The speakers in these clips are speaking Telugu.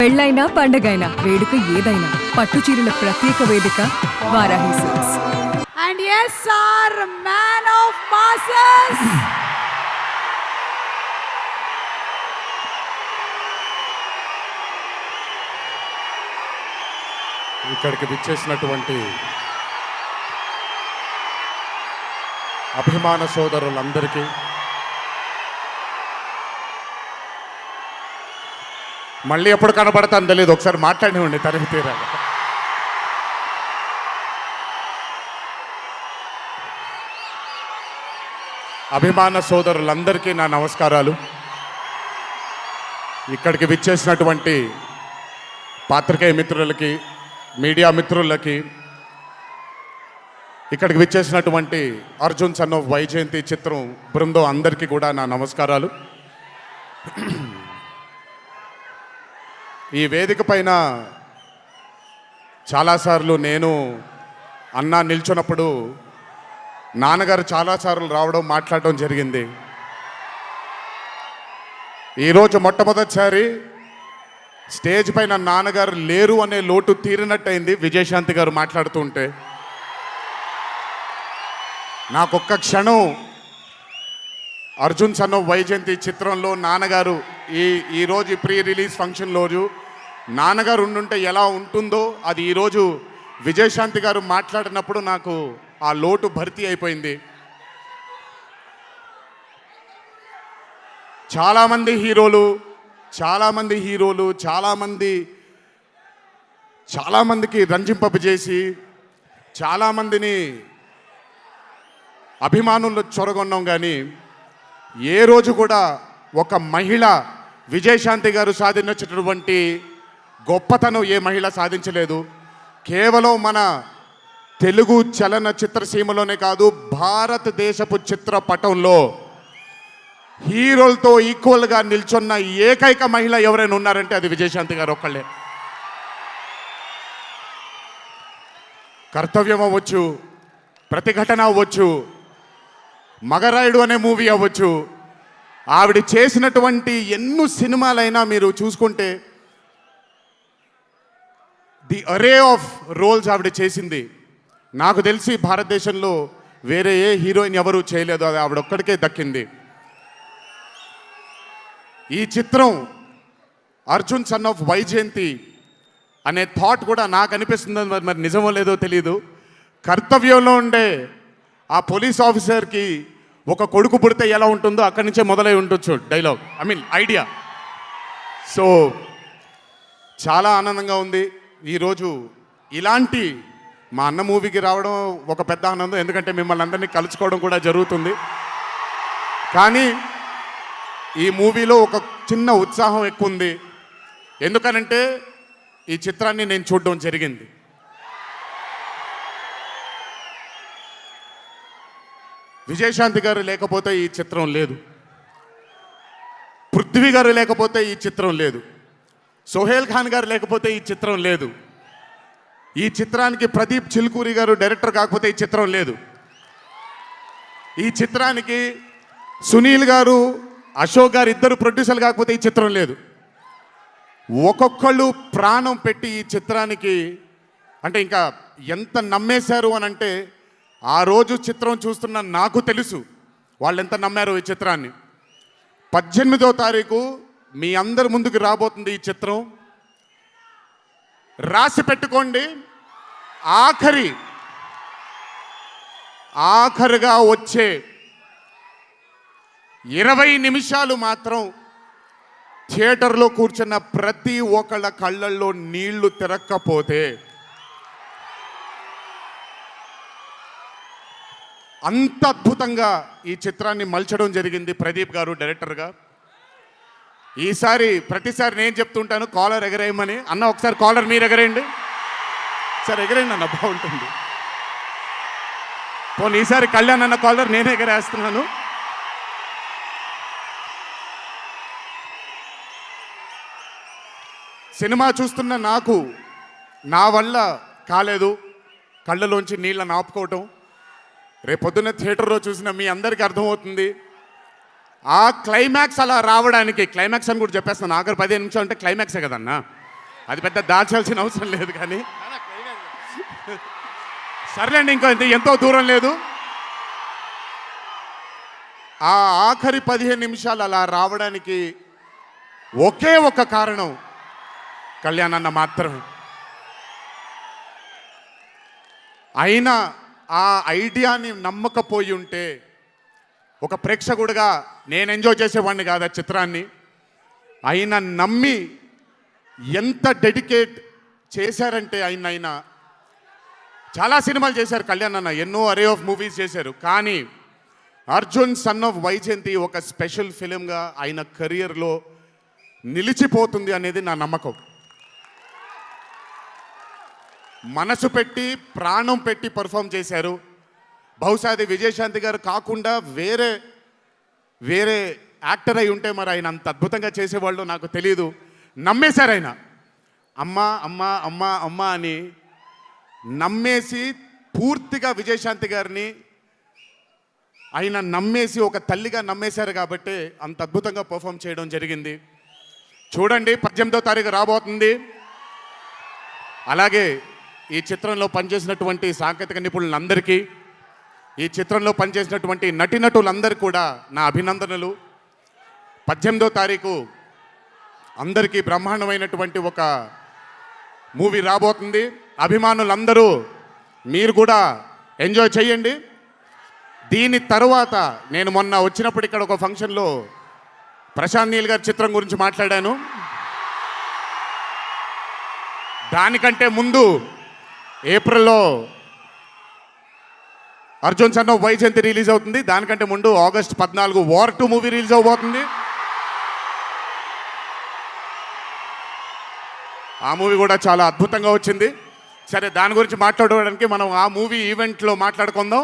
పెళ్ళైనా పండగైనా వేడుక ఏదైనా పట్టు చీరల ప్రత్యేక వేదిక Varahi silks. And yes, our man of masses. ఇక్కడికి విచ్చేసినటువంటి అభిమాన సోదరులందరికీ మళ్ళీ ఎప్పుడు కనబడతాను తెలియదు, ఒకసారి మాట్లాడివ్వండి తరిగి తీరాలి. అభిమాన సోదరులందరికీ నా నమస్కారాలు. ఇక్కడికి విచ్చేసినటువంటి పాత్రికేయ మిత్రులకి, మీడియా మిత్రులకి, ఇక్కడికి విచ్చేసినటువంటి అర్జున్ సన్ ఆఫ్ వైజయంతి చిత్రం బృందం అందరికీ కూడా నా నమస్కారాలు. ఈ వేదిక పైన చాలాసార్లు నేను అన్నా నిల్చున్నప్పుడు నాన్నగారు చాలాసార్లు రావడం, మాట్లాడడం జరిగింది. ఈరోజు మొట్టమొదటిసారి స్టేజ్ పైన నాన్నగారు లేరు అనే లోటు తీరినట్టయింది విజయశాంతి గారు మాట్లాడుతూ ఉంటే. నాకొక్క క్షణం అర్జున్ సన్ ఆఫ్ వైజయంతి చిత్రంలో నాన్నగారు ఈరోజు ప్రీ రిలీజ్ ఫంక్షన్ రోజు నాన్నగారు ఉండుంటే ఎలా ఉంటుందో అది ఈరోజు విజయశాంతి గారు మాట్లాడినప్పుడు నాకు ఆ లోటు భర్తీ అయిపోయింది. చాలామంది హీరోలు చాలామందికి రంజింపజేసి చాలామందిని అభిమానులు చొరగొన్నాం, కానీ ఏ రోజు కూడా ఒక మహిళ విజయశాంతి గారు సాధించినటువంటి గొప్పతనం ఏ మహిళ సాధించలేదు. కేవలం మన తెలుగు చలన చిత్రసీమలోనే కాదు, భారతదేశపు చిత్రపటంలో హీరోలతో ఈక్వల్గా నిల్చున్న ఏకైక మహిళ ఎవరైనా ఉన్నారంటే అది విజయశాంతి గారు ఒక్కళ్ళే. కర్తవ్యం అవ్వచ్చు, ప్రతిఘటన అవ్వచ్చు, మగరాయుడు అనే మూవీ అవ్వచ్చు, ఆవిడ చేసినటువంటి ఎన్నో సినిమాలైనా మీరు చూసుకుంటే ది అరే ఆఫ్ రోల్స్ ఆవిడ చేసింది. నాకు తెలిసి భారతదేశంలో వేరే ఏ హీరోయిన్ ఎవరూ చేయలేదు, అది ఆవిడ ఒక్కడికే దక్కింది. ఈ చిత్రం అర్జున్ సన్ ఆఫ్ వైజయంతి అనే థాట్ కూడా నాకు అనిపిస్తుంది, మరి నిజమో లేదో తెలియదు. కర్తవ్యంలో ఉండే ఆ పోలీస్ ఆఫీసర్కి ఒక కొడుకు పుడితే ఎలా ఉంటుందో అక్కడి నుంచే మొదలై ఉండొచ్చు డైలాగ్, ఐడియా. సో చాలా ఆనందంగా ఉంది ఈరోజు ఇలాంటి మా అన్న మూవీకి రావడం ఒక పెద్ద ఆనందం, ఎందుకంటే మిమ్మల్ని అందరినీ కలుసుకోవడం కూడా జరుగుతుంది. కానీ ఈ మూవీలో ఒక చిన్న ఉత్సాహం ఎక్కువ ఉంది, ఎందుకనంటే ఈ చిత్రాన్ని నేను చూడడం జరిగింది. విజయశాంతి గారు లేకపోతే ఈ చిత్రం లేదు, పృథ్వీ గారు లేకపోతే ఈ చిత్రం లేదు, సోహేల్ ఖాన్ గారు లేకపోతే ఈ చిత్రం లేదు, ఈ చిత్రానికి ప్రదీప్ చిల్కూరి గారు డైరెక్టర్ కాకపోతే ఈ చిత్రం లేదు, ఈ చిత్రానికి సునీల్ గారు, అశోక్ గారు ఇద్దరు ప్రొడ్యూసర్లు కాకపోతే ఈ చిత్రం లేదు. ఒక్కొక్కళ్ళు ప్రాణం పెట్టి ఈ చిత్రానికి అంటే ఇంకా ఎంత నమ్మేశారు అని అంటే, ఆ రోజు చిత్రం చూస్తున్న నాకు తెలుసు వాళ్ళు ఎంత నమ్మారో ఈ చిత్రాన్ని. 18వ తారీఖు మీ అందరి ముందుకు రాబోతుంది ఈ చిత్రం. రాసి పెట్టుకోండి, ఆఖరిగా వచ్చే 20 నిమిషాలు మాత్రం థియేటర్లో కూర్చున్న ప్రతి ఒక్కళ్ళ కళ్ళల్లో నీళ్లు తిరక్కపోతే అంత అద్భుతంగా ఈ చిత్రాన్ని మలచడం జరిగింది ప్రదీప్ గారు డైరెక్టర్గా. ప్రతిసారి నేను చెప్తుంటాను కాలర్ ఎగరేయమని. అన్న ఒకసారి కాలర్ మీరు ఎగరేయండి, సార్ ఎగరేయండి అన్న, బాగుంటుంది. పోనీ ఈసారి కళ్యాణ్ అన్న కాలర్ నేనే ఎగరేస్తున్నాను. సినిమా చూస్తున్న నాకు నా వల్ల కాలేదు కళ్ళలోంచి నీళ్ళని ఆపుకోవటం. రేపొద్దున్న థియేటర్లో చూసిన మీ అందరికీ అర్థమవుతుంది. ఆ క్లైమాక్స్ అలా రావడానికి, క్లైమాక్స్ అని కూడా చెప్పేస్తాను, ఆఖరి 15 నిమిషాలు అంటే క్లైమాక్సే కదన్నా. అది పెద్ద దాచాల్సిన అవసరం లేదు కానీ సర్లేండి, ఇంకో ఎంతో దూరం లేదు. ఆ ఆఖరి 15 నిమిషాలు అలా రావడానికి ఒకే ఒక కారణం కళ్యాణ్ అన్న మాత్రమే. అయినా ఆ ఐడియాని నమ్మకపోయి ఉంటే ఒక ప్రేక్షకుడిగా నేను ఎంజాయ్ చేసేవాడిని కాదు ఆ చిత్రాన్ని. అయినా నమ్మి ఎంత డెడికేట్ చేశారంటే అయినా చాలా సినిమాలు చేశారు కళ్యాణ్ అన్న, ఎన్నో అరే ఆఫ్ మూవీస్ చేశారు. కానీ అర్జున్ సన్ ఆఫ్ వైజయంతి ఒక స్పెషల్ ఫిలింగా ఆయన కెరియర్లో నిలిచిపోతుంది అనేది నా నమ్మకం. మనసు పెట్టి ప్రాణం పెట్టి పర్ఫామ్ చేశారు. బహుశా అది విజయశాంతి గారు కాకుండా వేరే యాక్టర్ అయి ఉంటే మరి ఆయన అంత అద్భుతంగా చేసేవాళ్ళు నాకు తెలియదు. నమ్మేశారు ఆయన. అమ్మా అమ్మా అమ్మా అమ్మా అని నమ్మేసి పూర్తిగా విజయశాంతి గారిని ఆయన నమ్మేసి ఒక తల్లిగా నమ్మేశారు కాబట్టి అంత అద్భుతంగా పర్ఫామ్ చేయడం జరిగింది. చూడండి, 18వ తారీఖు రాబోతుంది. అలాగే ఈ చిత్రంలో పనిచేసినటువంటి సాంకేతిక నిపుణులందరికీ, ఈ చిత్రంలో పనిచేసినటువంటి నటీనటులందరికీ కూడా నా అభినందనలు. 18వ తారీఖు అందరికీ బ్రహ్మాండమైనటువంటి ఒక మూవీ రాబోతుంది. అభిమానులందరూ మీరు కూడా ఎంజాయ్ చేయండి. దీని తరువాత నేను మొన్న వచ్చినప్పుడు ఇక్కడ ఒక ఫంక్షన్లో ప్రశాంత్ నీల్ గారి చిత్రం గురించి మాట్లాడాను. దానికంటే ముందు ఏప్రిల్లో Arjun son of Vyjayanthi release అవుతుంది. దానికంటే ముందు ఆగస్ట్ 14 వార్ 2 మూవీ రిలీజ్ అవబోతుంది. ఆ మూవీ కూడా చాలా అద్భుతంగా వచ్చింది. సరే, దాని గురించి మాట్లాడడానికి మనం ఆ మూవీ ఈవెంట్లో మాట్లాడుకుందాం.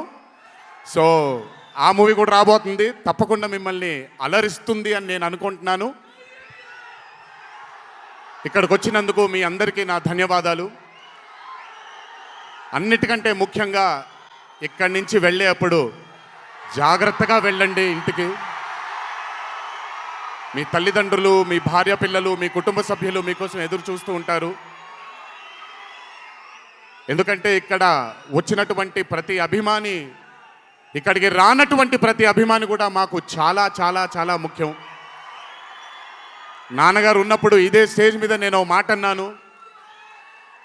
సో ఆ మూవీ కూడా రాబోతుంది. తప్పకుండా మిమ్మల్ని అలరిస్తుంది అని నేను అనుకుంటున్నాను. ఇక్కడికి వచ్చినందుకు మీ అందరికీ నా ధన్యవాదాలు. అన్నిటికంటే ముఖ్యంగా ఇక్కడి నుంచి వెళ్ళేటప్పుడు జాగ్రత్తగా వెళ్ళండి ఇంటికి. మీ తల్లిదండ్రులు, మీ భార్య పిల్లలు, మీ కుటుంబ సభ్యులు మీకోసం ఎదురు చూస్తూ ఉంటారు. ఎందుకంటే ఇక్కడ వచ్చినటువంటి ప్రతి అభిమాని, ఇక్కడికి రానటువంటి ప్రతి అభిమాని కూడా మాకు చాలా చాలా చాలా ముఖ్యం. నాన్నగారు ఉన్నప్పుడు ఇదే స్టేజ్ మీద నేను మాట అన్నాను,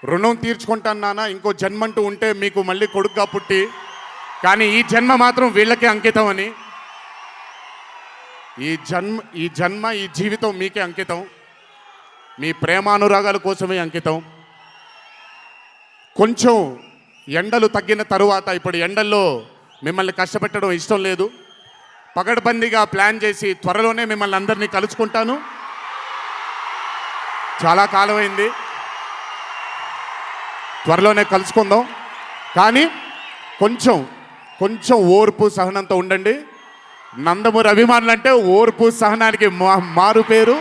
రుణం తీర్చుకుంటాను నాన్న, ఇంకో జన్మంటూ ఉంటే మీకు మళ్ళీ కొడుకుగా పుట్టి, కానీ ఈ జన్మ మాత్రం వీళ్ళకే అంకితం అని. ఈ జన్మ ఈ జీవితం మీకే అంకితం, మీ ప్రేమానురాగాల కోసమే అంకితం. కొంచెం ఎండలు తగ్గిన తరువాత, ఇప్పుడు ఎండల్లో మిమ్మల్ని కష్టపెట్టడం ఇష్టం లేదు, పగడ్బందీగా ప్లాన్ చేసి త్వరలోనే మిమ్మల్ని అందరినీ కలుసుకుంటాను. చాలా కాలమైంది, త్వరలోనే కలుసుకుందాం. కానీ కొంచెం ఓర్పు సహనంతో ఉండండి. నందమూరి అభిమానులు అంటే ఓర్పు సహనానికి మారు పేరు.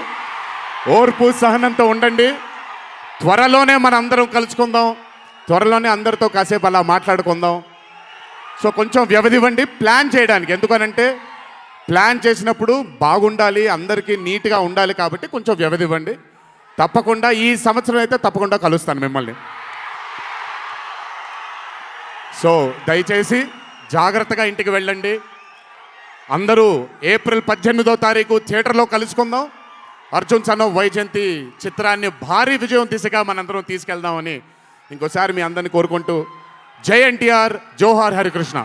ఓర్పు సహనంతో ఉండండి. త్వరలోనే మనం అందరం కలుసుకుందాం, త్వరలోనే అందరితో కాసేపు అలా మాట్లాడుకుందాం. సో కొంచెం వ్యవధి ఇవ్వండి ప్లాన్ చేయడానికి. ఎందుకనంటే ప్లాన్ చేసినప్పుడు బాగుండాలి, అందరికీ నీట్గా ఉండాలి, కాబట్టి కొంచెం వ్యవధి ఇవ్వండి. తప్పకుండా ఈ సంవత్సరం అయితే తప్పకుండా కలుస్తాను మిమ్మల్ని. సో దయచేసి జాగ్రత్తగా ఇంటికి వెళ్ళండి. అందరూ ఏప్రిల్ 18వ తారీఖు థియేటర్లో కలుసుకుందాం. అర్జున్ సన్ ఆఫ్ వైజయంతి చిత్రాన్ని భారీ విజయం దిశగా మనందరం తీసుకెళ్దామని ఇంకోసారి మీ అందరిని కోరుకుంటూ, జై ఎన్టీఆర్, జోహార్ హరికృష్ణ.